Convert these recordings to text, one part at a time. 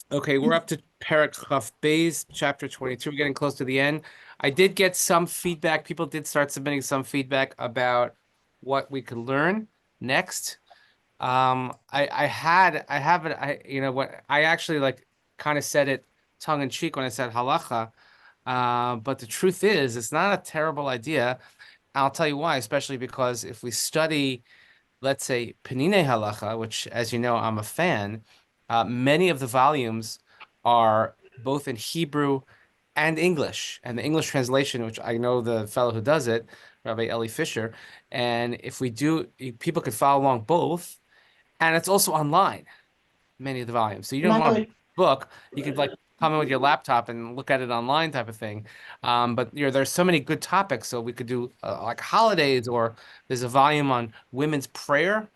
Okay, we're up to Perek Chaf Beis, chapter 22. We're getting close to the end. I did get some feedback. People did start submitting some feedback about what we could learn next. I have it. You know what? I actually like kind of said it tongue in cheek when I said halacha. But the truth is, it's not a terrible idea. I'll tell you why, especially because if we study, let's say, Penine Halacha, which, as you know, I'm a fan, many of the volumes are both in Hebrew and English, and the English translation, which I know the fellow who does it, Rabbi Eli Fisher, and if we do, people could follow along both, and it's also online many of the volumes. So you don't want a My book. You could like come in with your laptop and look at it online type of thing. But you know, there's so many good topics. So we could do like holidays, or there's a volume on women's prayer.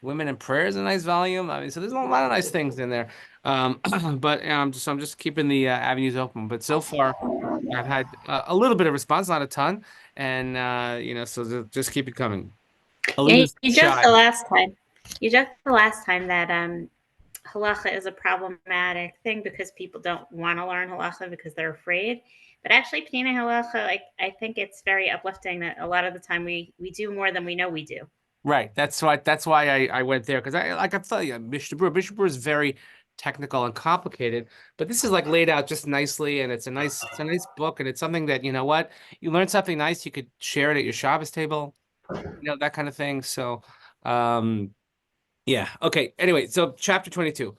Women in Prayer is a nice volume. I mean, so there's a lot of nice things in there. But I'm just keeping the avenues open. But so far, I've had a little bit of response, not a ton, and you know, so just keep it coming. Yeah, Alina's you joked shy. the last time. You joked the last time that halacha is a problematic thing because people don't want to learn halacha because they're afraid. But actually, pnina halacha, like I think it's very uplifting that a lot of the time we do more than we know we do. Right. That's why I went there because I like I tell you, Mishnah Berurah is very technical and complicated, but this is like laid out just nicely, and it's a nice book, and it's something that you know what you learn something nice, you could share it at your Shabbos table, you know, that kind of thing. So, um, yeah. Okay. Anyway, so chapter 22,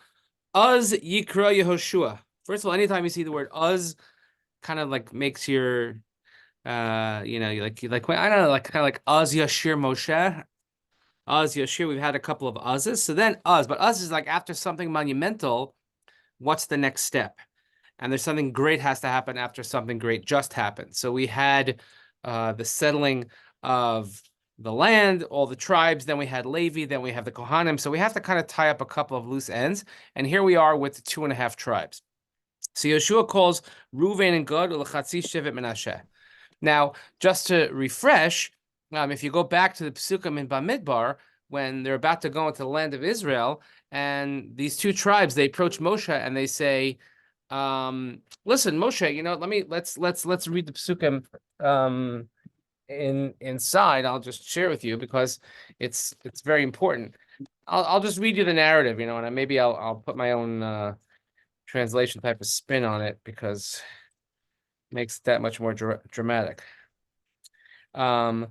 Uz Yikra Yehoshua. First of all, anytime you see the word Uz, kind of like makes your you know, you like I don't know, like kind of like Uz Yashir Moshe. Uz Yashir, we've had a couple of Uz's. So then Uz, but Uz is like after something monumental, what's the next step? And there's something great has to happen after something great just happened. So we had the settling of the land, all the tribes, then we had Levi, then we have the Kohanim. So we have to kind of tie up a couple of loose ends. And here we are with the two and a half tribes. So Yeshua calls Ruvain and Gad Ulechatzi Shevet Menashe. Now, just to refresh, if you go back to the Psukim in Bamidbar, when they're about to go into the land of Israel, and these two tribes, they approach Moshe and they say, "Listen, Moshe, you know, let's read the Psukim inside. I'll just share with you because it's very important. I'll just read you the narrative, you know, and maybe I'll put my own translation type of spin on it because it makes it that much more dramatic. Um,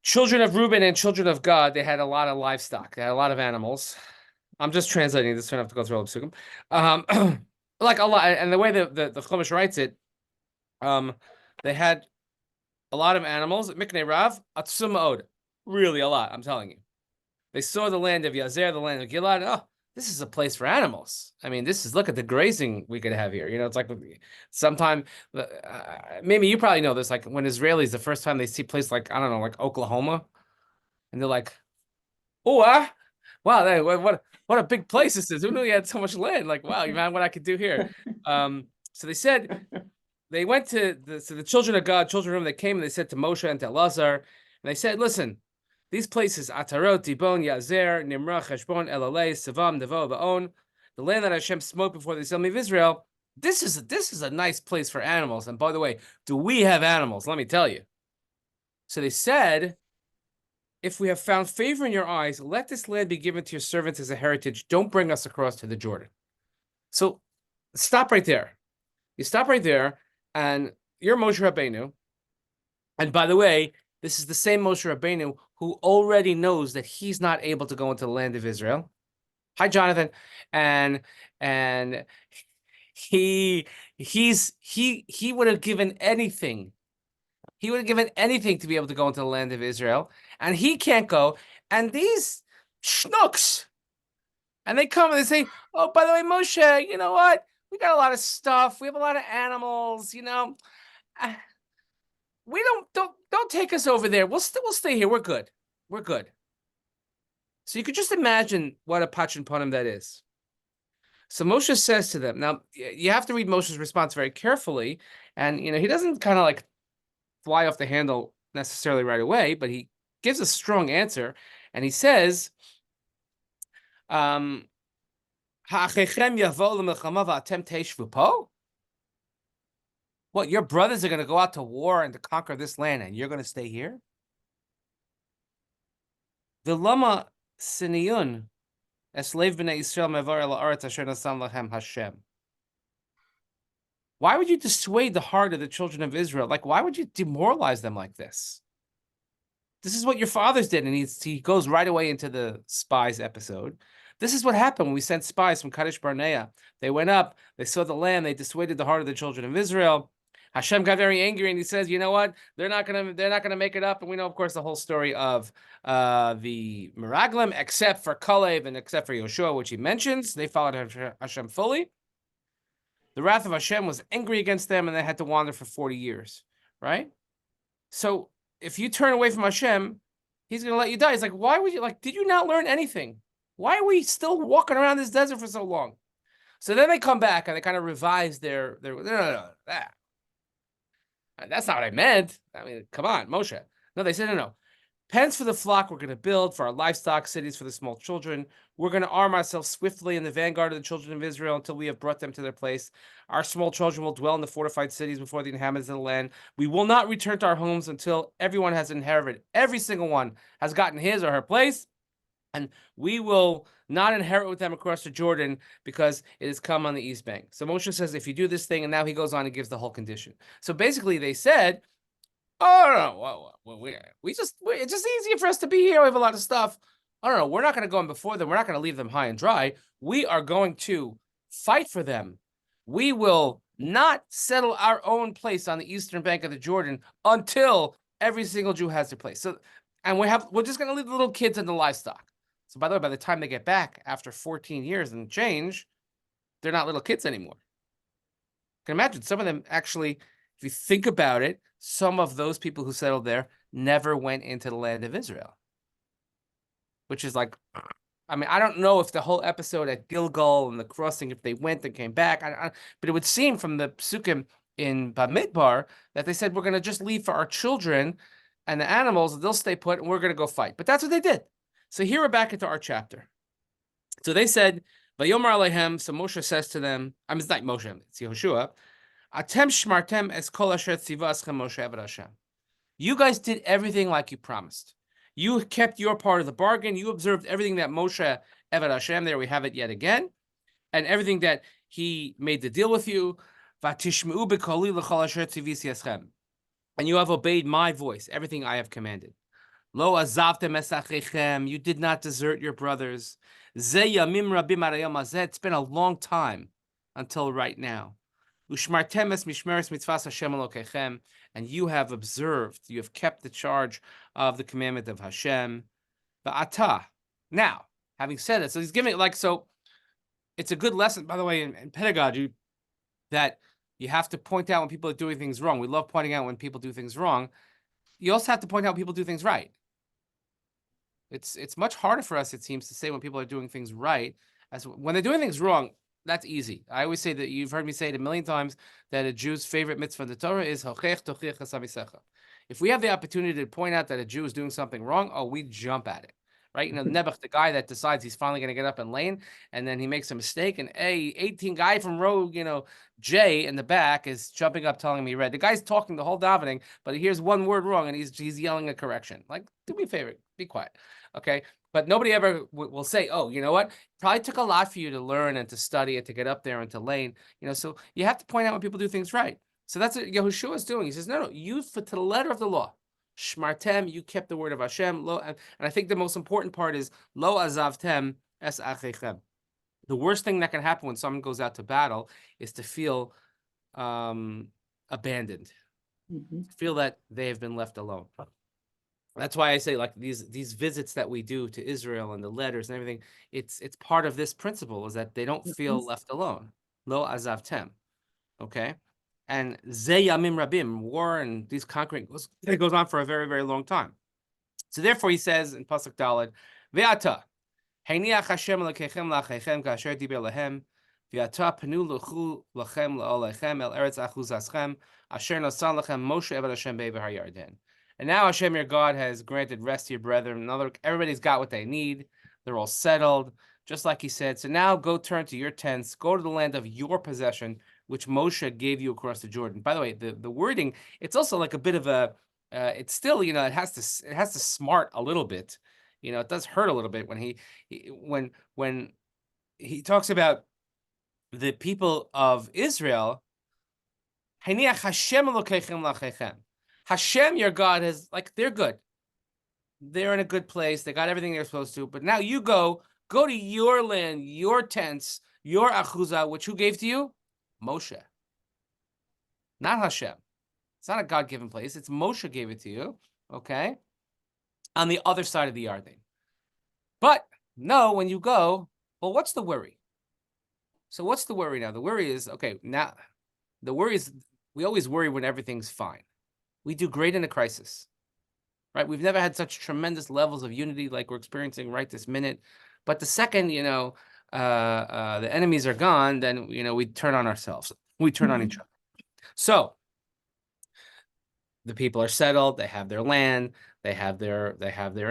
Children of Reuben and children of God, they had a lot of livestock. They had a lot of animals. I'm just translating this, so I don't have to go through all the psukim. Like a lot, and the way the Chumash writes it, um, they had a lot of animals. Miknei Rav, Atsum Od, really a lot. I'm telling you. They saw the land of Yazer, the land of Gilad. Oh, this is a place for animals. I mean, this is look at the grazing we could have here. You know, it's like sometime maybe you probably know this. Like when Israelis the first time they see a place like I don't know, like Oklahoma, and they're like, "Oh, wow, what a big place this is. Who knew you had so much land? Like, wow, you man, what I could do here." So they said they went to the children of God, children of them. They came and they said to Moshe and to Elazar, and they said, "Listen, these places, Atarot, Dibon, Yazer, Nimrah, Heshbon, Elalei, Savam, Nevo, Baon, the land that Hashem smote before the assembly of Israel. This is a nice place for animals. And by the way, do we have animals? Let me tell you." So they said, "If we have found favor in your eyes, let this land be given to your servants as a heritage. Don't bring us across to the Jordan." So stop right there. You stop right there, and you're Moshe Rabbeinu. And by the way, this is the same Moshe Rabbeinu who already knows that he's not able to go into the land of Israel. Hi, Jonathan. And and he would have given anything. He would have given anything to be able to go into the land of Israel, and he can't go. And these schnooks, and they come and they say, "Oh, by the way, Moshe, you know what? We got a lot of stuff. We have a lot of animals. You know, uh, we don't take us over there. We'll stay here. We're good. We're good." So you could just imagine what a pachin ponim that is. So Moshe says to them, now you have to read Moshe's response very carefully, and you know he doesn't kind of like fly off the handle necessarily right away, but he gives a strong answer, and he says, um, What, your brothers are going to go out to war and to conquer this land, and you're going to stay here? Vilama siniyun eslev b'nei Yisrael mevar el haaretz asher nasan lachem Hashem. Why would you dissuade the heart of the children of Israel? Like, why would you demoralize them like this? This is what your fathers did. And he goes right away into the spies episode. This is what happened when we sent spies from Kadesh Barnea. They went up, they saw the land, they dissuaded the heart of the children of Israel. Hashem got very angry and he says, you know what? They're not gonna make it up. And we know, of course, the whole story of the Meraglim, except for Kalev and except for Yehoshua, which he mentions. They followed Hashem fully. The wrath of Hashem was angry against them, and they had to wander for 40 years, right? So if you turn away from Hashem, he's going to let you die. He's like, why would you, like, did you not learn anything? Why are we still walking around this desert for so long? So then they come back and they kind of revise their no, that's not what I meant. I mean, come on, Moshe. No, they said, no. Pens for the flock we're going to build, for our livestock, cities for the small children. We're going to arm ourselves swiftly in the vanguard of the children of Israel until we have brought them to their place. Our small children will dwell in the fortified cities before the inhabitants of the land. We will not return to our homes until everyone has inherited. Every single one has gotten his or her place. And we will not inherit with them across the Jordan because it has come on the east bank. So Moshe says, if you do this thing, and now he goes on and gives the whole condition. So basically they said, oh, no, it's just easier for us to be here. We have a lot of stuff. I don't know. We're not going to go in before them. We're not going to leave them high and dry. We are going to fight for them. We will not settle our own place on the eastern bank of the Jordan until every single Jew has their place. So, and we're just going to leave the little kids and the livestock. So by the way, by the time they get back after 14 years and change, they're not little kids anymore. You can imagine some of them actually, if you think about it, some of those people who settled there never went into the land of Israel. Which is like, I mean, I don't know if the whole episode at Gilgal and the crossing, if they went and came back, but it would seem from the psukim in Bamidbar that they said, we're going to just leave for our children and the animals, they'll stay put, and we're going to go fight. But that's what they did. So here we're back into our chapter. So they said, Vayomar Alehem, so Moshe says to them, I mean, it's not Moshe, it's Yehoshua, Atem shmartem es kol asher tziva eschem Moshe eved Hashem. You guys did everything like you promised. You kept your part of the bargain. You observed everything that Moshe eved Hashem, there we have it yet again, and everything that he made the deal with you. Vatishmeu b'koli l'chol asher tzivisi eschem. And you have obeyed my voice, everything I have commanded. Lo azavtem es achechem. You did not desert your brothers. Ze yamim rabim arayom hazeh. It's been a long time until right now. Ushmartem es mishmeres mitzvas Hashem Elokechem. And you have observed, you have kept the charge of the commandment of Hashem. Ba'ata. Now, having said it, so he's giving it like, so it's a good lesson, by the way, in pedagogy, that you have to point out when people are doing things wrong. We love pointing out when people do things wrong. You also have to point out when people do things right. It's much harder for us, it seems, to say when people are doing things right, as when they're doing things wrong. That's easy. I always say that, you've heard me say it a million times, that a Jew's favorite mitzvah in the Torah is hochech tochich hasamisecha. If we have the opportunity to point out that a Jew is doing something wrong, we jump at it, right? You know, Nebuch, the guy that decides he's finally going to get up and lane, and then he makes a mistake, and 18 guy from row, J in the back is jumping up telling me red. The guy's talking the whole davening, but he hears one word wrong, and he's yelling a correction. Like, do me a favor, be quiet, okay? But nobody ever will say, oh, you know what? Probably took a lot for you to learn and to study and to get up there and to lane. So you have to point out when people do things right. So that's what Yehoshua is doing. He says, no, you to the letter of the law. Shmartem, you kept the word of Hashem. And I think the most important part is, lo azavtem es achechem. The worst thing that can happen when someone goes out to battle is to feel abandoned. Feel that they have been left alone. That's why I say, like, these visits that we do to Israel and the letters and everything, it's part of this principle, is that they don't feel left alone. Lo azavtem. Okay? And ze yamim rabim, war and these conquering, it goes on for a very, very long time. So therefore he says in Pasuk Daled, Ve'ata, Heiniach Hashem Elokechem la'achechem ka'asher diber lahem, Ve'ata penu l'chu lachem la'olechem el eretz achuzaschem, asher nasan lachem Moshe eved Hashem be'ever ha'yarden. And now Hashem, your God, has granted rest to your brethren. Everybody's got what they need. They're all settled. just like he said. So now go turn to your tents, go to the land of your possession, which Moshe gave you across the Jordan. By the way, the wording, it's also like a bit of a, it's still, it has to smart a little bit. It does hurt a little bit when when he talks about the people of Israel. Hashem, your God, is like, they're good. They're in a good place. They got everything they're supposed to. But now you go to your land, your tents, your achuzah, which who gave to you? Moshe. Not Hashem. It's not a God-given place. It's Moshe gave it to you, okay? On the other side of the Yarden. But no, when you go, well, what's the worry? So what's the worry now? The worry is, okay, now the worry is we always worry when everything's fine. We do great in a crisis. Right? We've never had such tremendous levels of unity like we're experiencing right this minute. But the second, the enemies are gone, then, we turn on ourselves. We turn on each other. So the people are settled. They have their land. They have their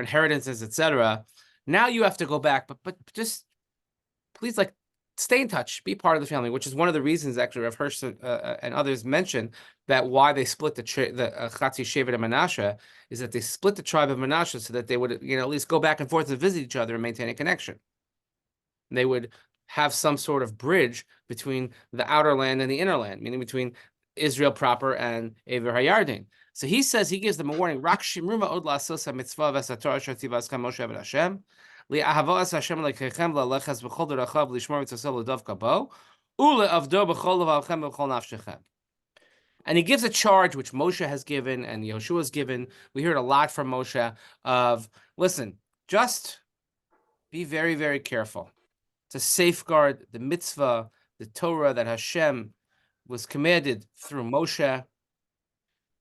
inheritances, etc. Now you have to go back, but just please, stay in touch, be part of the family, which is one of the reasons, actually, Rav Hirsch and others mentioned that why they split the Chatzi Shevet and Menashe is that they split the tribe of Menashe so that they would, at least go back and forth and visit each other and maintain a connection. They would have some sort of bridge between the outer land and the inner land, meaning between Israel proper and Ever HaYarden. So he says, he gives them a warning, Rak shimru ma'od la'asos ha'mitzvah v'satorah asher tzivascha Moshe ben Hashem. And he gives a charge which Moshe has given and Yehoshua has given. We heard a lot from Moshe of, listen, just be very, very careful to safeguard the mitzvah, the Torah that Hashem was commanded through Moshe,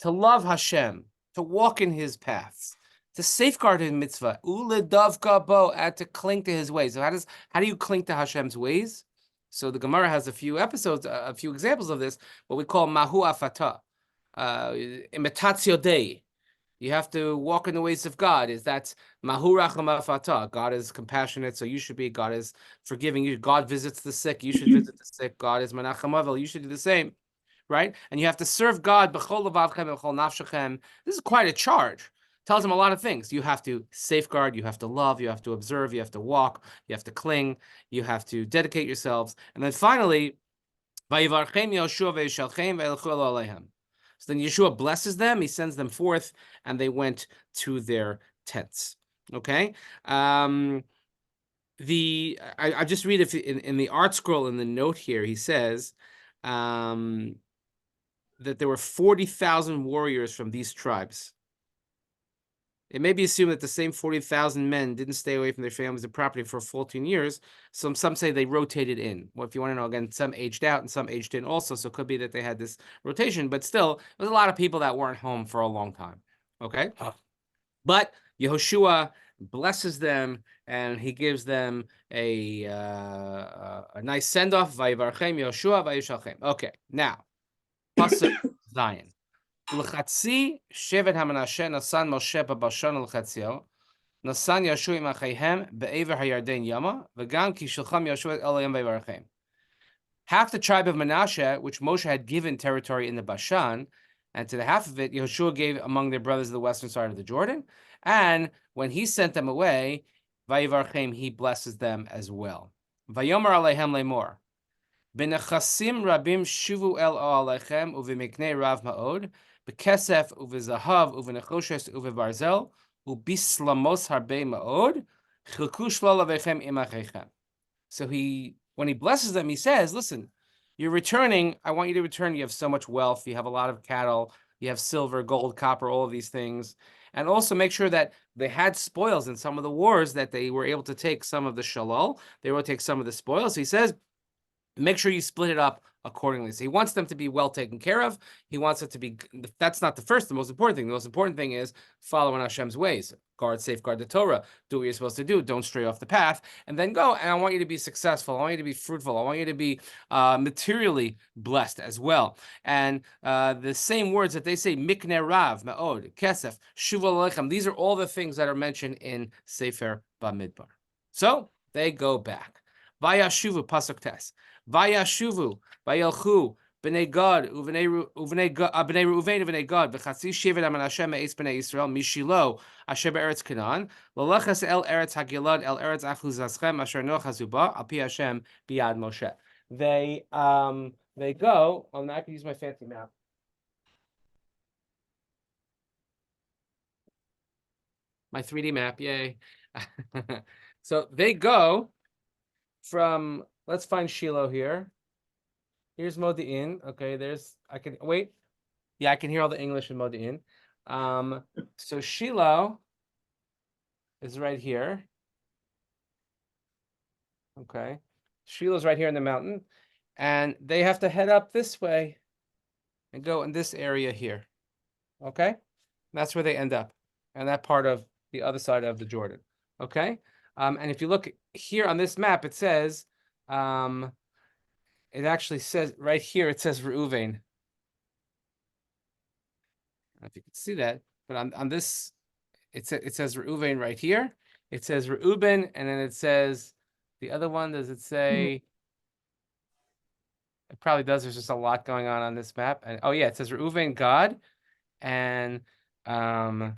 to love Hashem, to walk in his paths, to safeguard his mitzvah, uledavka bo, and to cling to his ways. So how do you cling to Hashem's ways? So the Gemara has a few examples of this, what we call mahu afata, imitatio dei. You have to walk in the ways of God. That's mahu racham afata. God is compassionate, so you should be. God is forgiving. God visits the sick. You should visit the sick. God is menachem avel. You should do the same, right? And you have to serve God b'chol levavchem b'chol nafshechem. This is quite a charge. Tells him a lot of things. You have to safeguard, you have to love, you have to observe, you have to walk, you have to cling, you have to dedicate yourselves. And then finally, Vayivarchem Yehoshua ve'yishalchem ve'elchu aleichem. So then Yeshua blesses them, he sends them forth, and they went to their tents. Okay? I just read if in the art scroll in the note here, he says that there were 40,000 warriors from these tribes. It may be assumed that the same 40,000 men didn't stay away from their families and property for 14 years. Some say they rotated in. Well, if you want to know, again, some aged out and some aged in also. So it could be that they had this rotation. But still, there's a lot of people that weren't home for a long time. Okay? But Yehoshua blesses them and he gives them a nice send-off. Vayivarchem Yehoshua vayishalchem. Okay, now, Pasuk Zion. L'chatzi shevet hamanashe nasan Moshe b'Bashan l'chatzio nasan Yeshua imachayhem be'ever hayarden yama v'gam ki shulcham Yeshua elayim v'yivarchem. Half the tribe of Menashe, which Moshe had given territory in the Bashan, and to the half of it Yehoshua gave among their brothers of the western side of the Jordan. And when he sent them away, v'yivarchem, he blesses them as well. Vayomer aleihem lemor. B'nechasim rabim shuvu el alechem uv'miknei rav ma'od. Bekesef uvezahav uvenechoshes uvebarzel ubislamos harbe maod chilku shlo lavechem imachechem. So when he blesses them, he says, "Listen, you're returning. I want you to return. You have so much wealth. You have a lot of cattle. You have silver, gold, copper, all of these things, and also make sure that they had spoils in some of the wars that they were able to take some of the shalol. They were able to take some of the spoils." So he says, make sure you split it up accordingly. So he wants them to be well taken care of. He wants it to be, that's not the most important thing. The most important thing is following Hashem's ways. Safeguard the Torah. Do what you're supposed to do. Don't stray off the path. And then go. And I want you to be successful. I want you to be fruitful. I want you to be materially blessed as well. And the same words that they say, Mikne Rav, Ma'od, Kesef, Shuva Lechem. These are all the things that are mentioned in Sefer Bamidbar. So They go back. Vayashuvu pasuk tes. Vayashuvu vayelchu b'nei Gad b'nei Reuven b'nei Gad v'chatzi shevet Menashe me'es b'nei Yisrael mishilo asher be'eretz Canaan l'lechas el eretz hagilad el eretz achuzazchem asher noach hazuba al pi Hashem biyad Moshe. They go. I'm not going to use my fancy map. My 3D map, yay. So they go from, let's find Shiloh here. Here's Modi'in. Okay, I can wait. Yeah, I can hear all the English in Modi'in. So Shiloh is right here. Okay. Shiloh's right here in the mountain. And they have to head up this way and go in this area here. Okay? That's where they end up. And that part of the other side of the Jordan. Okay? And if you look here on this map, it says, it actually says right here, it says Reuven. I don't know if you can see that, but on this, it says Reuven right here. It says Reuben, and then it says the other one. Does it say? It probably does. There's just a lot going on this map. And oh yeah, it says Reuven, God, and part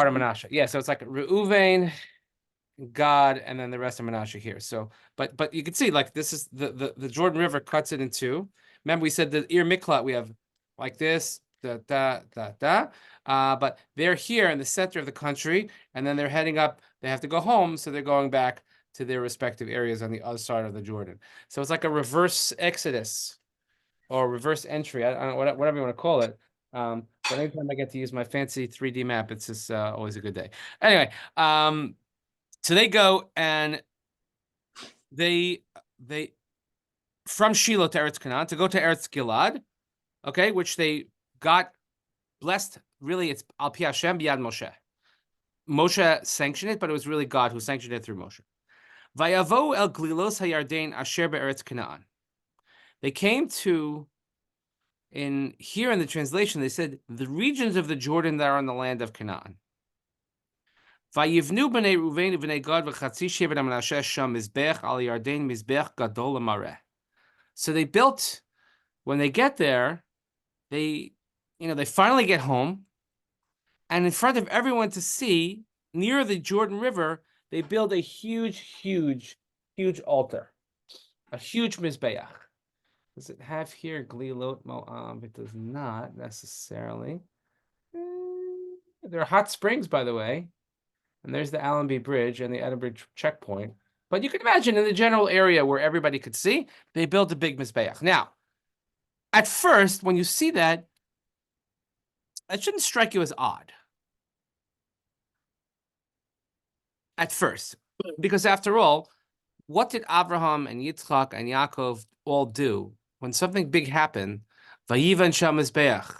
of Menashe. Yeah, so it's like Reuven, God, and then the rest of Menashe here. So, but you can see like this is the Jordan River cuts it in two. Remember we said the Ir Miklat we have like this, but they're here in the center of the country, and then they're heading up. They have to go home, so they're going back to their respective areas on the other side of the Jordan. So it's like a reverse exodus or reverse entry. I don't know, whatever you want to call it. But anytime I get to use my fancy 3D map, it's just always a good day. Anyway, so they go and they from Shiloh to Eretz Canaan to go to Eretz Gilad, okay, which they got blessed. Really, it's Al Pi Hashem B'Yad Moshe. Moshe sanctioned it, but it was really God who sanctioned it through Moshe. Vayavo el Glilos HaYarden Asher Be'eretz Canaan. They came to, in the translation, they said the regions of the Jordan that are on the land of Canaan. Vayivnu b'nei Reuven b'nei Gad v'chatzi shevet Menashe sham mizbech al Yarden mizbech gadol l'mareh. So they built. When they get there, they finally get home, and in front of everyone to see, near the Jordan River, they build a huge, huge, huge altar, a huge mizbeach. Does it have here Glilot Moab? It does not necessarily. There are hot springs, by the way, and there's the Allenby Bridge and the Edinburgh checkpoint. But you can imagine in the general area where everybody could see, they built a big mizbeach. Now, at first, when you see that, it shouldn't strike you as odd. At first, because after all, what did Abraham and Yitzchak and Yaakov all do when something big happened? Vayivan sham mizbeach.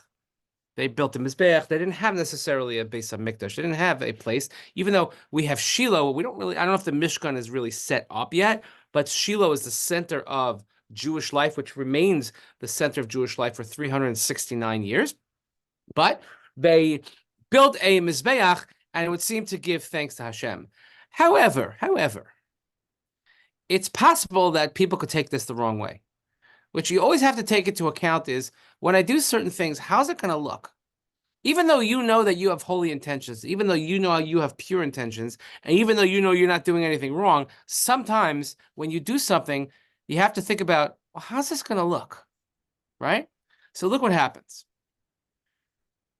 They built a mizbeach. They didn't have necessarily a base of mikdash. They didn't have a place, even though we have Shiloh. We don't really. I don't know if the Mishkan is really set up yet, but Shiloh is the center of Jewish life, which remains the center of Jewish life for 369 years. But they built a mizbeach, and it would seem to give thanks to Hashem. However, it's possible that people could take this the wrong way. Which you always have to take into account is, when I do certain things, how's it going to look? Even though you know that you have holy intentions, even though you know you have pure intentions, and even though you know you're not doing anything wrong, sometimes when you do something, you have to think about, well, how's this going to look? Right? So look what happens.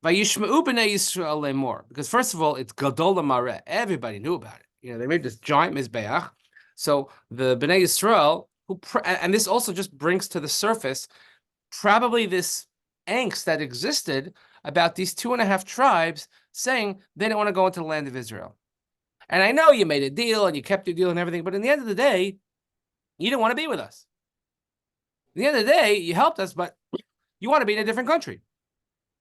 Vayishma'u b'nei Yisrael lemor, because first of all, it's gadol l'mareh. Everybody knew about it. They made this giant mizbeach. So the Bnei Yisrael, and this also just brings to the surface probably this angst that existed about these 2.5 tribes saying they didn't want to go into the land of Israel. And I know you made a deal and you kept your deal and everything, but in the end of the day, you didn't want to be with us. At the end of the day, you helped us, but you want to be in a different country.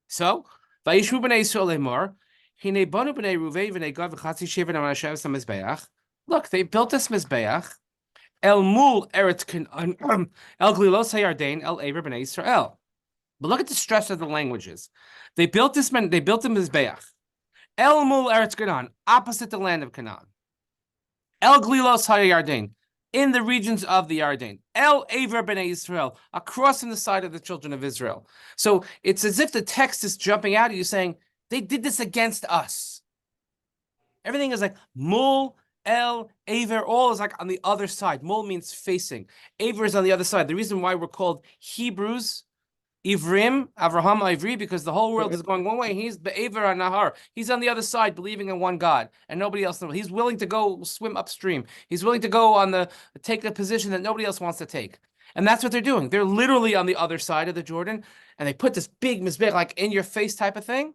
So, Vayishvu b'nei Yisrael lemor, hine banu b'nei Reuven b'nei Gad v'chatzi shevet Menashe mizbeach. Look, they built this mizbeach El mul eretz Canaan, El glilos hayarden, El ever b'nei Yisrael. But look at the stress of the languages. They built the mizbeach. El mul eretz Canaan, opposite the land of Canaan. El Glilos HaYarden, in the regions of the Yarden. El Aver B'nai Israel, across from the side of the children of Israel. So it's as if the text is jumping out at you saying, they did this against us. Everything is like Mul, El, Aver, all is like on the other side. Mul means facing. Aver is on the other side. The reason why we're called Hebrews, Ivrim, Avraham Ivri, because the whole world is going one way. He's Be'aver Nahar. He's on the other side, believing in one God, and nobody else knows. He's willing to go swim upstream. He's willing to go take a position that nobody else wants to take. And that's what they're doing. They're literally on the other side of the Jordan, and they put this big mizbeach, like in your face type of thing,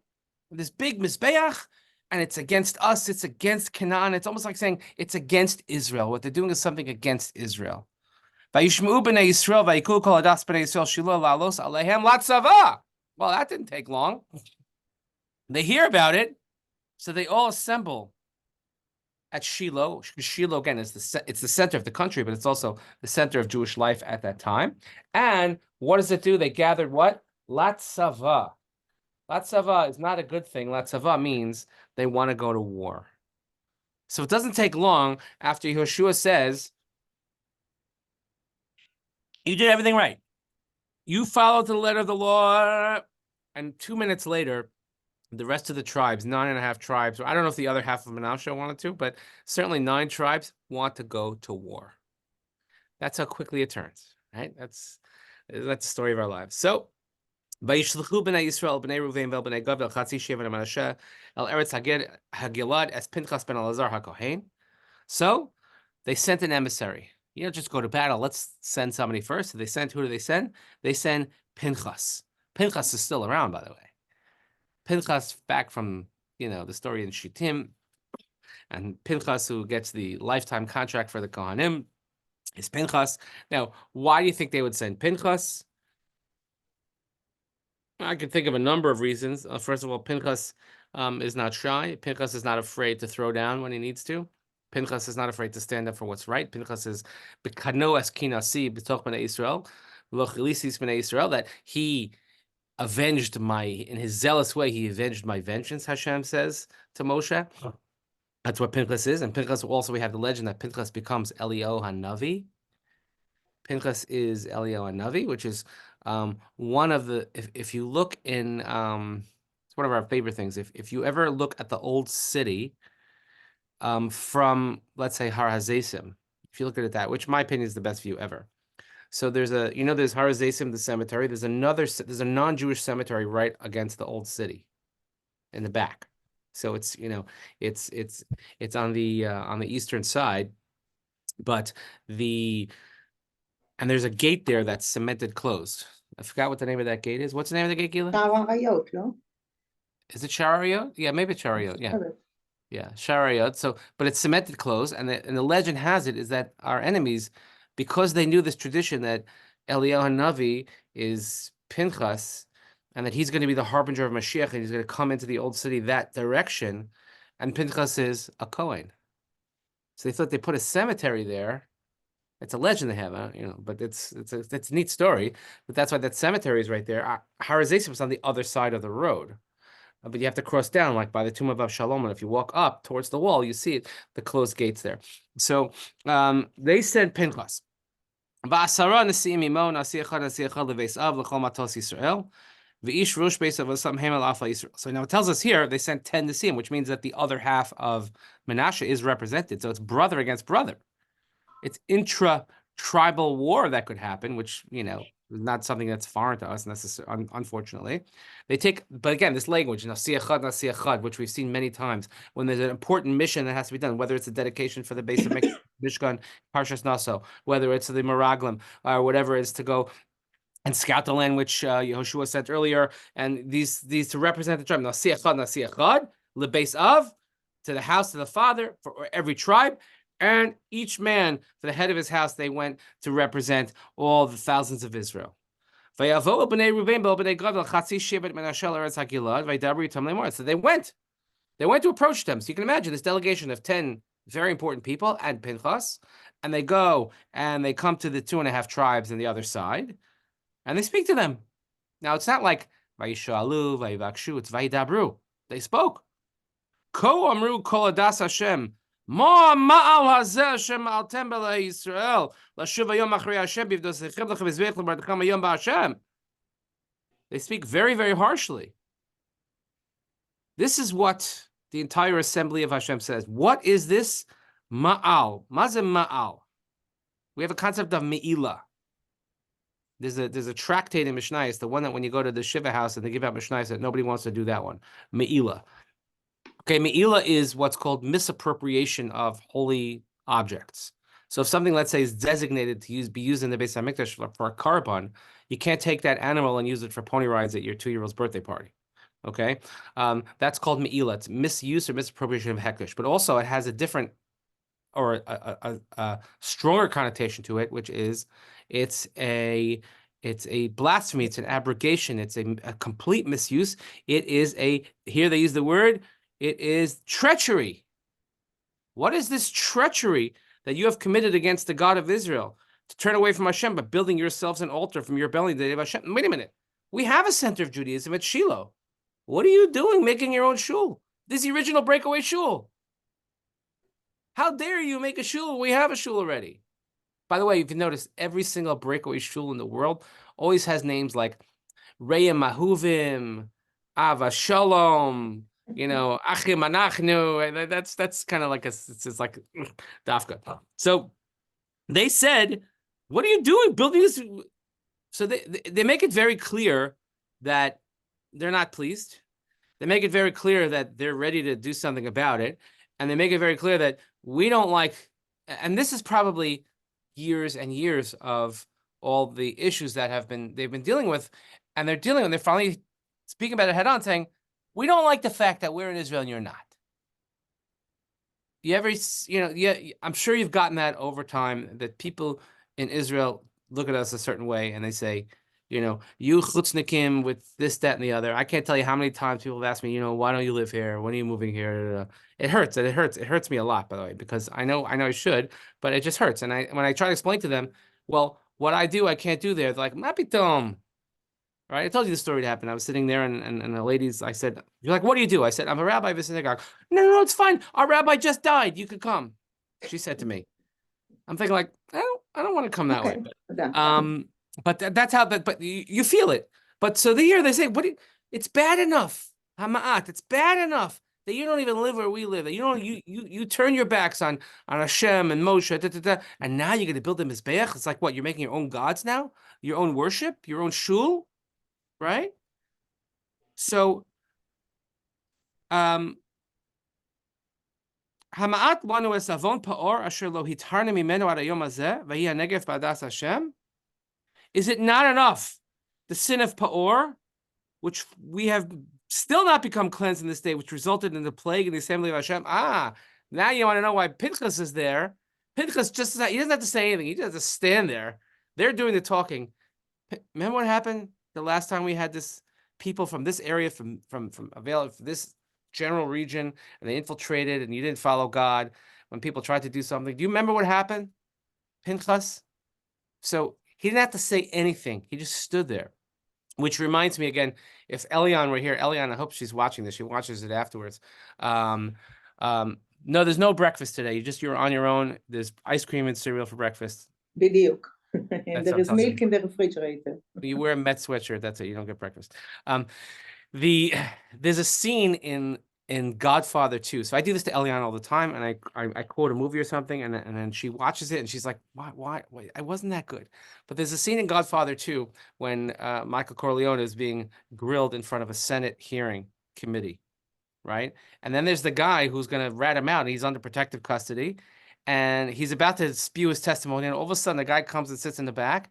this big mizbeach, and it's against us. It's against Canaan. It's almost like saying it's against Israel. What they're doing is something against Israel. Vayishma'u b'nei Yisrael vayikul kol hadas b'nei Yisrael shiloh la'alos alehem latzava. Well, that didn't take long. They hear about it, so they all assemble at Shiloh. Shiloh, again, is it's the center of the country, but it's also the center of Jewish life at that time. And what does it do? They gathered what? Latzava. Latzava is not a good thing. Latzava means they want to go to war. So it doesn't take long after Yehoshua says, you did everything right. You followed the letter of the law. And 2 minutes later, the rest of the tribes, 9.5 tribes, I don't know if the other half of Manasseh wanted to, but certainly 9 tribes want to go to war. That's how quickly it turns, right? That's the story of our lives. So, Vayishlchu b'nei Yisrael b'nei Ruvain b'nei Gad v'chatzi Sheva Manasseh el Eretz Hagilad as Pinchas ben Elazar HaKohen. So, they sent an emissary. You don't just go to battle. Let's send somebody first. So they sent, who do they send? They send Pinchas. Pinchas is still around, by the way. Pinchas, back from, the story in Shittim, and Pinchas, who gets the lifetime contract for the Kohanim, is Pinchas. Now, why do you think they would send Pinchas? I can think of a number of reasons. First of all, Pinchas is not shy. Pinchas is not afraid to throw down when he needs to. Pinchas is not afraid to stand up for what's right. Pinchas is b'kano es kinasi b'toch b'nei Yisrael, v'lo chilisis b'nei Yisrael, that he avenged in his zealous way, he avenged my vengeance, Hashem says to Moshe. That's what Pinchas is. And Pinchas also, we have the legend that Pinchas becomes Eliyahu HaNavi. Pinchas is Eliyahu HaNavi, which is one of the, if you look in, it's one of our favorite things. If you ever look at the old city, from, let's say, Har HaZeisim, if you look at it that, which in my opinion is the best view ever. So there's there's Har HaZeisim, the cemetery. There's a non-Jewish cemetery right against the old city, in the back. So it's it's on the eastern side, but and there's a gate there that's cemented closed. I forgot what the name of that gate is. What's the name of the gate, Gila? No? Is it Shariot? Yeah, maybe it's Shariot. Yeah. Yeah, Shariot. So, but it's cemented closed, and the legend has it is that our enemies, because they knew this tradition that Eliyahu HaNavi is Pinchas, and that he's going to be the harbinger of Mashiach, and he's going to come into the old city that direction, and Pinchas is a Kohen. So they thought they put a cemetery there. It's a legend they have, but it's a neat story. But that's why that cemetery is right there. Har HaZeisim was on the other side of the road. But you have to cross down, like by the tomb of Avshalom, and if you walk up towards the wall, you see it, the closed gates there. So they sent Pinchas. So now it tells us here they sent 10 Nisim, which means that the other half of Manasseh is represented. So it's brother against brother. It's intra-tribal war that could happen, which, is not something that's foreign to us necessarily, unfortunately. But again, this language, Nasi Echad, which we've seen many times, when there's an important mission that has to be done, whether it's a dedication for the base of Mishkan, Parshas Naso, whether it's the Meraglim, or whatever it is, to go and scout the land, which Yehoshua said earlier, and these to represent the tribe. Nasi Echad, the base of, to the house of the father, for every tribe. And each man, for the head of his house, they went to represent all the thousands of Israel. So they went. They went to approach them. So you can imagine this delegation of 10 very important people and Pinchas, and they go and they come to the 2.5 tribes on the other side, and they speak to them. Now, it's not like Vayishalu, Vayivakshu, it's Vayidabru. They spoke. Ko amru kol adas Hashem. Ma ma'al hazeh Hashem ma'altem b'lei Yisrael lashuv hayom achrei Hashem b'vdosechem lechem v'zveich l'bardechem hayom ba'Hashem. They speak very, very harshly. This is what the entire assembly of Hashem says. What is this? Ma'al. Mazem ma'al. We have a concept of me'ilah. There's a tractate in Mishnayos, the one that when you go to the Shiva house and they give out Mishnayos, that nobody wants to do that one. Me'ilah. Okay, me'ilah is what's called misappropriation of holy objects. So if something, let's say, is designated to be used in the Beis Hamikdash for a korban, you can't take that animal and use it for pony rides at your 2-year-old's birthday party. Okay, that's called me'ilah. It's misuse or misappropriation of hekdesh. But also, it has a different or a stronger connotation to it, which is it's a blasphemy, it's an abrogation, it's a complete misuse. It is here they use the word, it is treachery. What is this treachery that you have committed against the God of Israel to turn away from Hashem, but building yourselves an altar from your belly to Hashem? Wait a minute. We have a center of Judaism at Shiloh. What are you doing making your own shul? This is the original breakaway shul. How dare you make a shul? We have a shul already. By the way, if you notice, every single breakaway shul in the world always has names like Reya Mahuvim, Ava Shalom, Achim Anachnu. That's kind of like it's like Dafka. So they said, what are you doing building this? So they make it very clear that they're not pleased. They make it very clear that they're ready to do something about it. And they make it very clear that we don't like, and this is probably years and years of all the issues that they've been dealing with, and they're finally speaking about it head on, saying, we don't like the fact that we're in Israel and you're not. I'm sure you've gotten that over time, that people in Israel look at us a certain way and they say, you chutznikim with this, that, and the other. I can't tell you how many times people have asked me, why don't you live here? When are you moving here? It hurts. It hurts me a lot, by the way, because I know I should, but it just hurts. And when I try to explain to them, well, what I do, I can't do there. They're like, mapitom. Right? I told you the story that happened. I was sitting there and the ladies, I said, you're like, what do you do? I said, I'm a rabbi of a synagogue. No, it's fine. Our rabbi just died. You could come. She said to me. I'm thinking like, I don't want to come that way. But that's how but you feel it. But so they say, it's bad enough. Hama'at, it's bad enough that you don't even live where we live. That you turn your backs on Hashem and Moshe, and now you're going to build a mizbeach. It's like what, you're making your own gods now, your own worship, your own shul, right? So, Hama'at wanu es avon paor asher lo hitarne mimenu ad hayom hazeh v'hi hanegef b'adas Hashem. Is it not enough, the sin of Pa'or, which we have still not become cleansed in this day, which resulted in the plague in the assembly of Hashem? Now you want to know why Pinchas is there. Pinchas he doesn't have to say anything. He just has to stand there. They're doing the talking. Remember what happened the last time we had this people from this area, from this general region, and they infiltrated, and you didn't follow God when people tried to do something. Do you remember what happened, Pinchas? So he didn't have to say anything. He just stood there, which reminds me again, if Elian were here, Elian, I hope she's watching this. She watches it afterwards. No, there's no breakfast today. You're on your own. There's ice cream and cereal for breakfast. בדיוק. And there is milk in the refrigerator. You wear a Met sweatshirt. That's it. You don't get breakfast. There's a scene in Godfather 2. So I do this to Eliana all the time, and I quote a movie or something, and then she watches it and she's like, why? I wasn't that good. But there's a scene in Godfather 2 when Michael Corleone is being grilled in front of a Senate hearing committee, right? And then there's the guy who's going to rat him out, and he's under protective custody, and he's about to spew his testimony, and all of a sudden the guy comes and sits in the back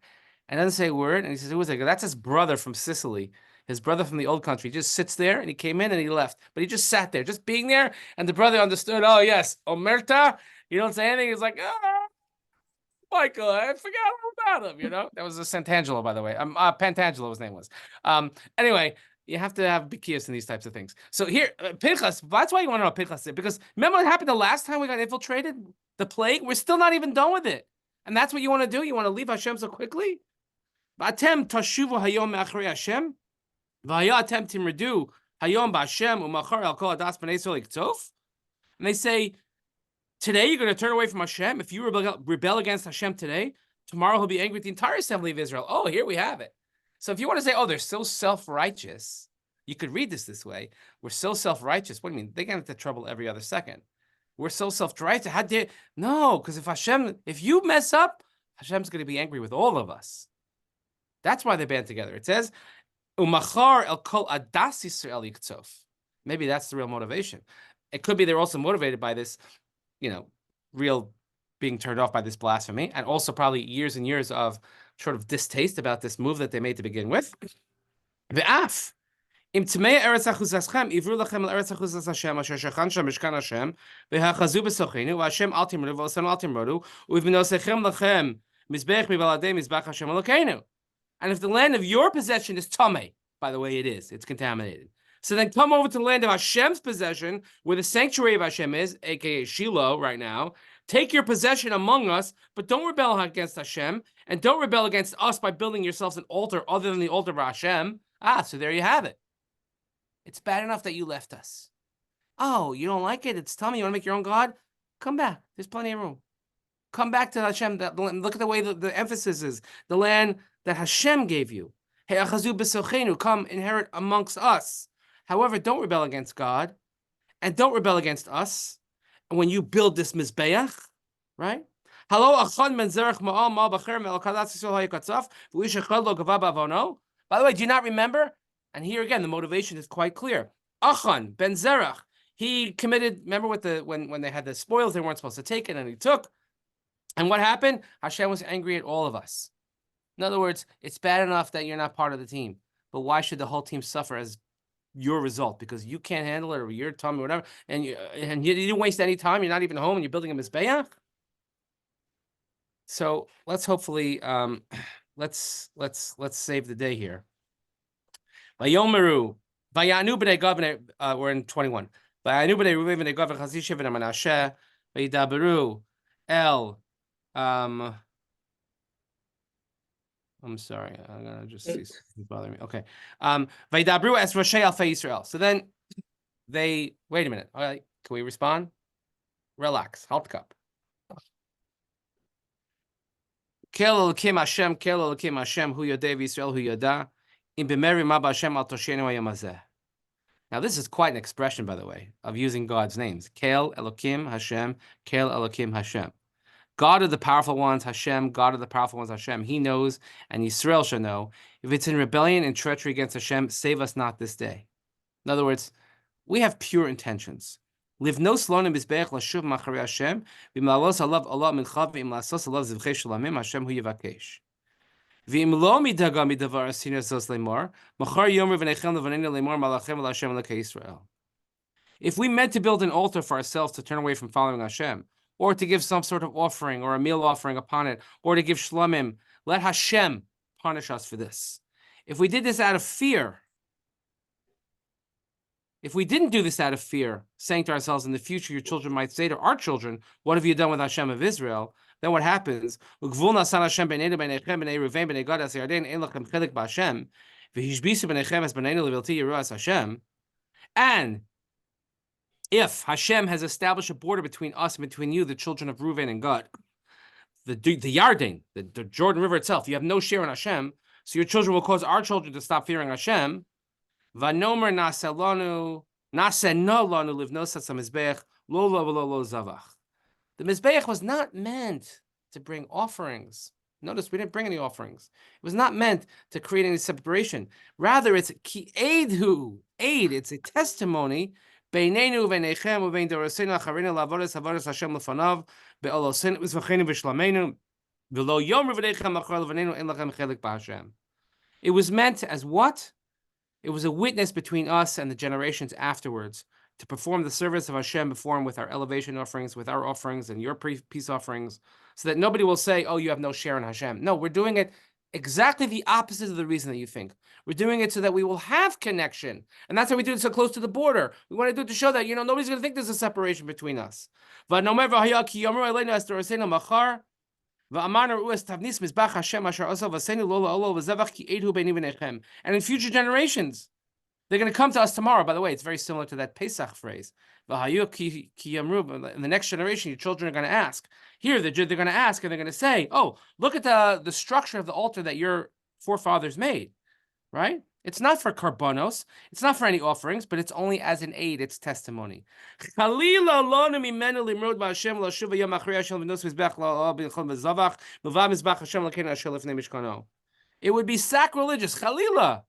and doesn't say a word, and he says, who is it? That's his brother from Sicily. His brother from the old country. He just sits there, and he came in and he left. But he just sat there, just being there. And the brother understood, oh, yes, Omerta. You don't say anything. He's like, Michael, I forgot all about him, That was a Santangelo, by the way. Pantangelo, his name was. Anyway, you have to have bikias in these types of things. So here, Pinchas, that's why you want to know Pinchas. Because remember what happened the last time we got infiltrated? The plague? We're still not even done with it. And that's what you want to do? You want to leave Hashem so quickly? V'atem tashuvu hayom me'achrei Hashem? And they say, Today, you're going to turn away from Hashem. If you rebel against Hashem today, tomorrow he'll be angry with the entire assembly of Israel. Oh, here we have it. So if you want to say, oh, they're so self-righteous, you could read this way. We're so self-righteous. What do you mean? They get into trouble every other second. We're so self-righteous. How dare? No, because if you mess up, Hashem's going to be angry with all of us. That's why they band together. It says, Umachar el kol adas Yisrael yiktzof. Maybe that's the real motivation. It could be they're also motivated by this, real being turned off by this blasphemy, and also probably years and years of sort of distaste about this move that they made to begin with. Ve'af. Im tmei eretz achuzaschem ivru lachem al eretz achuzas Hashem asher shechan sham mishkan Hashem ve'hachazu b'sochenu v'Hashem al timrodu v'osenu al timrodu u'ivnosechem lachem mizbech mibaladei mizbach Hashem Elokeinu. And if the land of your possession is tamei, by the way, it is, it's contaminated. So then come over to the land of Hashem's possession, where the sanctuary of Hashem is, aka Shiloh right now. Take your possession among us, but don't rebel against Hashem, and don't rebel against us by building yourselves an altar other than the altar of Hashem. So there you have it. It's bad enough that you left us. Oh, you don't like it? It's tummy. You want to make your own God? Come back. There's plenty of room. Come back to Hashem. Look at the way the emphasis is. The land that Hashem gave you. Come inherit amongst us. However, don't rebel against God, and don't rebel against us. And when you build this mizbeach, right? By the way, do you not remember? And here again, the motivation is quite clear. Achan ben Zerach, he committed. Remember when they had the spoils, they weren't supposed to take it, and he took. And what happened? Hashem was angry at all of us. In other words, it's bad enough that you're not part of the team, but why should the whole team suffer as your result? Because you can't handle it, or your tummy, or whatever, and you didn't waste any time. You're not even home, and you're building a mizbeach. So let's hopefully let's save the day here. Vayomeru vayanu b'nei Gad, we're in 21. Vayanu b'nei Reuven b'nei Gad v'chazisha b'nei Menashe vayidaberu el. I'm sorry, I'm gonna just see something bothering me. Okay. Vaydabru es Roshei Alfei Yisrael. So then they wait a minute. All right, can we respond? Relax. Halt cup. Kel Elokim Hashem, Kel Elokim Hashem, Hu Yodei Yisrael, Hu Yoda, Im B'meri Ma B'Hashem Al Toshenu Hayom Hazeh. Now this is quite an expression, by the way, of using God's names. Kel Elokim Hashem, Kel Elokim Hashem. God of the powerful ones, Hashem, God of the powerful ones, Hashem. He knows, and Yisrael shall know. If it's in rebellion and treachery against Hashem, save us not this day. In other words, we have pure intentions. Live no slonim bizbeach lashuv machari Hashem, v'imlalos alav Allah minchav, v'imlasos alav zivchei shulamim, Hashem hu yivakesh. V'im lo midaga midavar asina zos lemor, machar yomer v'nechem levanenu lemor malachem v'lashem l'kei Yisrael. If we meant to build an altar for ourselves to turn away from following Hashem, or to give some sort of offering or a meal offering upon it, or to give shlamim, let Hashem punish us for this. If we did this out of fear, if we didn't do this out of fear, saying to ourselves, in the future, your children might say to our children, what have you done with Hashem of Israel? Then what happens? And if Hashem has established a border between us and between you, the children of Reuven and Gad, the Yarden, the Jordan River itself, you have no share in Hashem, so your children will cause our children to stop fearing Hashem. Vanomer naselanu nasenolanu livnosat samizbeach lo lo lo lo zavach. The mizbeach was not meant to bring offerings. Notice we didn't bring any offerings. It was not meant to create any separation. Rather, it's ki aidhu, aid. It's a testimony. Beinenu v'neichem uvein dorosenu acharinu lavodas havodas Hashem lefanav be'olosin v'zvachenu v'shlamenu v'lo yomer v'neichem achar levanenu en lachem chelik b'Hashem. It was meant as what? It was a witness between us and the generations afterwards to perform the service of Hashem before Him with our elevation offerings, with our offerings and your peace offerings, so that nobody will say, oh, you have no share in Hashem. No, we're doing it exactly the opposite of the reason that you think. We're doing it so that we will have connection. And that's why we do it so close to the border. We want to do it to show that, nobody's going to think there's a separation between us. And in future generations, They're going to come to us tomorrow. By the way, it's very similar to that Pesach phrase. In the next generation, your children are going to ask. Here, they're going to ask, and they're going to say, oh, look at the structure of the altar that your forefathers made, right? It's not for karbonos. It's not for any offerings, but it's only as an aid. It's testimony. It would be sacrilegious. Chalila.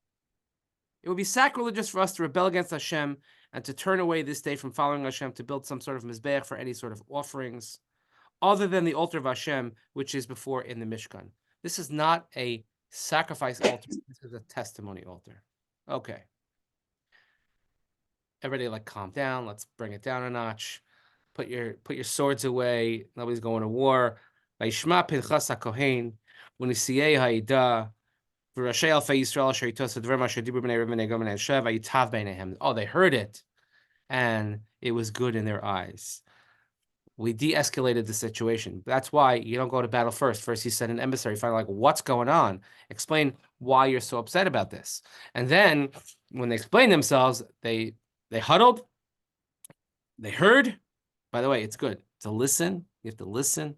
It would be sacrilegious for us to rebel against Hashem and to turn away this day from following Hashem to build some sort of mizbeach for any sort of offerings, other than the altar of Hashem, which is before in the Mishkan. This is not a sacrifice altar. This is a testimony altar. Okay. Everybody, calm down. Let's bring it down a notch. Put your swords away. Nobody's going to war. Vayishma Pinchas HaKohen u'nisiyei ha'ida. Oh, they heard it, and it was good in their eyes. We de-escalated the situation. That's why you don't go to battle first. First, you send an emissary, find out what's going on. Explain why you're so upset about this. And then, when they explain themselves, they huddled. They heard. By the way, it's good to listen. You have to listen.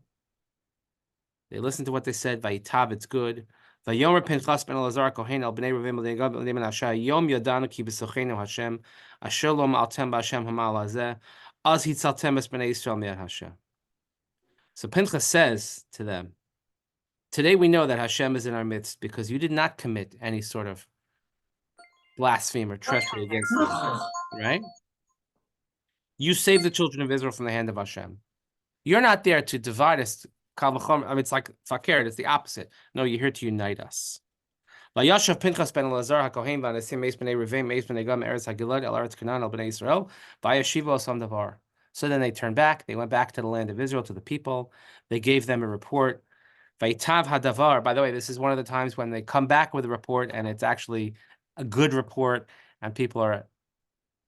They listened to what they said. Vayitav, it's good. Vayomer Pinchas ben Elazar Kohen el bnei Reuven bnei Gad bnei Menashe Yom Yadanu ki b'sochenu Hashem asher lo ma'altem b'Hashem hamal hazeh az hitzaltem es bnei Yisrael mi'ad Hashem. So Pinchas says to them, today we know that Hashem is in our midst because you did not commit any sort of blasphemy or treachery against us, right? You saved the children of Israel from the hand of Hashem. You're not there to divide us. I mean, it's like fakir. It's the opposite. No, you're here to unite us. Vayashav Pinchas ben Elazar HaKohen v'anesim meis b'nei Reuven meis b'nei Gad eretz HaGilad el eretz Canaan el b'nei Yisrael vayashivu osam davar. So then they turned back. They went back to the land of Israel, to the people. They gave them a report. Vayitav hadavar. By the way, this is one of the times when they come back with a report, and it's actually a good report, and people are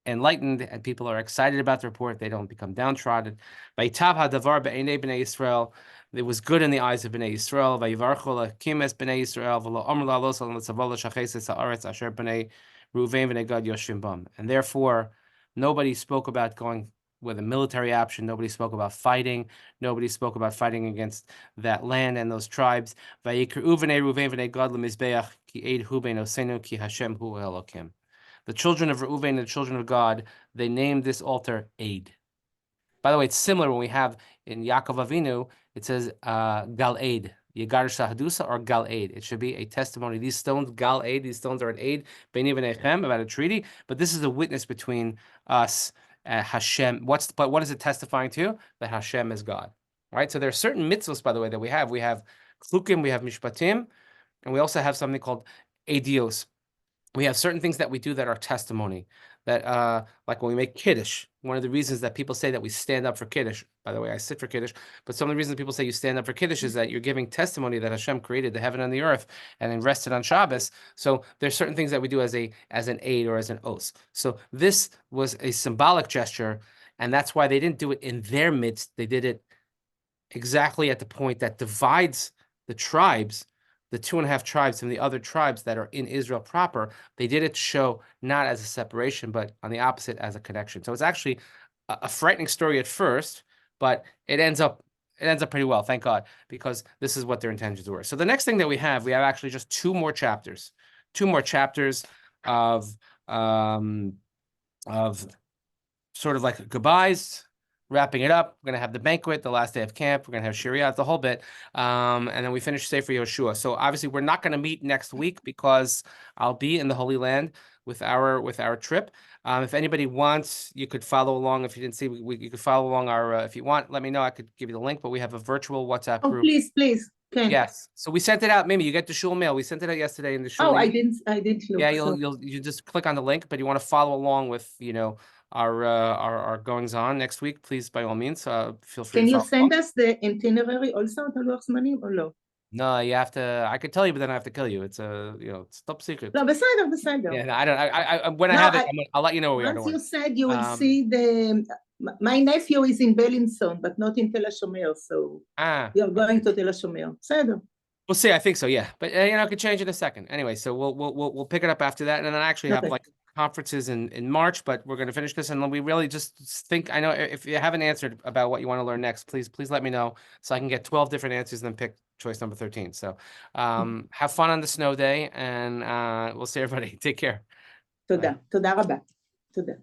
enlightened, and people are excited about the report. They don't become downtrodden. Vayitav hadavar be'enei b'nei Yisrael. It was good in the eyes of Bnei Yisrael. Vayivarchu lakim es Bnei Yisrael v'lo amr la'alos al mitzvah l'shacheses ha'aretz asher Bnei Reuven v'nei Gad yoshvim bam. And therefore, nobody spoke about going with a military action. Nobody spoke about fighting. Nobody spoke about fighting against that land and those tribes. Vayikru v'nei Reuven v'nei Gad l'mizbeach ki eid hu beinosenu ki Hashem hu Elokim. The children of Reuven and the children of God, they named this altar Aid. By the way, it's similar when we have in Yaakov Avinu, it says Gal Aid, Yegar Shahadusa or Gal Aid. It should be a testimony. These stones, Gal Aid, these stones are an aid, Beini v'nechem, about a treaty. But this is a witness between us and Hashem. But what is it testifying to? That Hashem is God, right? So there are certain mitzvahs, by the way, that we have. We have Chlukim, we have Mishpatim, and we also have something called Edios. We have certain things that we do that are testimony. That, like when we make Kiddush, one of the reasons that people say that we stand up for Kiddush, by the way, I sit for Kiddush, but some of the reasons people say you stand up for Kiddush is that you're giving testimony that Hashem created the heaven and the earth and then rested on Shabbos. So there's certain things that we do as an aid or as an oath. So this was a symbolic gesture, and that's why they didn't do it in their midst. They did it exactly at the point that divides the tribes, the 2.5 tribes from the other tribes that are in Israel proper. They did it to show not as a separation, but on the opposite, as a connection. So it's actually a frightening story at first, but it ends up pretty well, thank God, because this is what their intentions were. So the next thing that we have actually just 2 more chapters of sort of like goodbyes, wrapping it up. We're going to have the banquet, the last day of camp. We're going to have Shiriyat, the whole bit. And then we finish Sefer Yehoshua. So obviously we're not going to meet next week because I'll be in the Holy Land with our trip. If anybody wants, you could follow along. If you didn't see, you could follow along if you want, let me know. I could give you the link, but we have a virtual WhatsApp group. Oh, please. Okay. Yes. So we sent it out. Mimi, you get the shul mail. We sent it out yesterday in the shul. Oh, I didn't look. Yeah, you just click on the link, but you want to follow along with, our goings on next week, please, by all means, feel free. Can you send us the itinerary also, the לוח זמנים, or no? No, you have to. I could tell you, but then I have to kill you. It's it's top secret. No, בסדר. Yeah, no, I don't. When I have it, I'll let you know where we are. Once you said you will see my nephew is in Bellinson, but not in Tel HaShomer, so you're going to Tel HaShomer. בסדר. We'll see. I think so. Yeah, but I could change in a second. Anyway, so we'll pick it up after that, and then I actually have conferences in March, but we're going to finish this, and we really just think, I know if you haven't answered about what you want to learn next, please let me know so I can get 12 different answers and then pick choice number 13. So have fun on the snow day, and we'll see everybody. Take care. תודה, תודה רבה. תודה.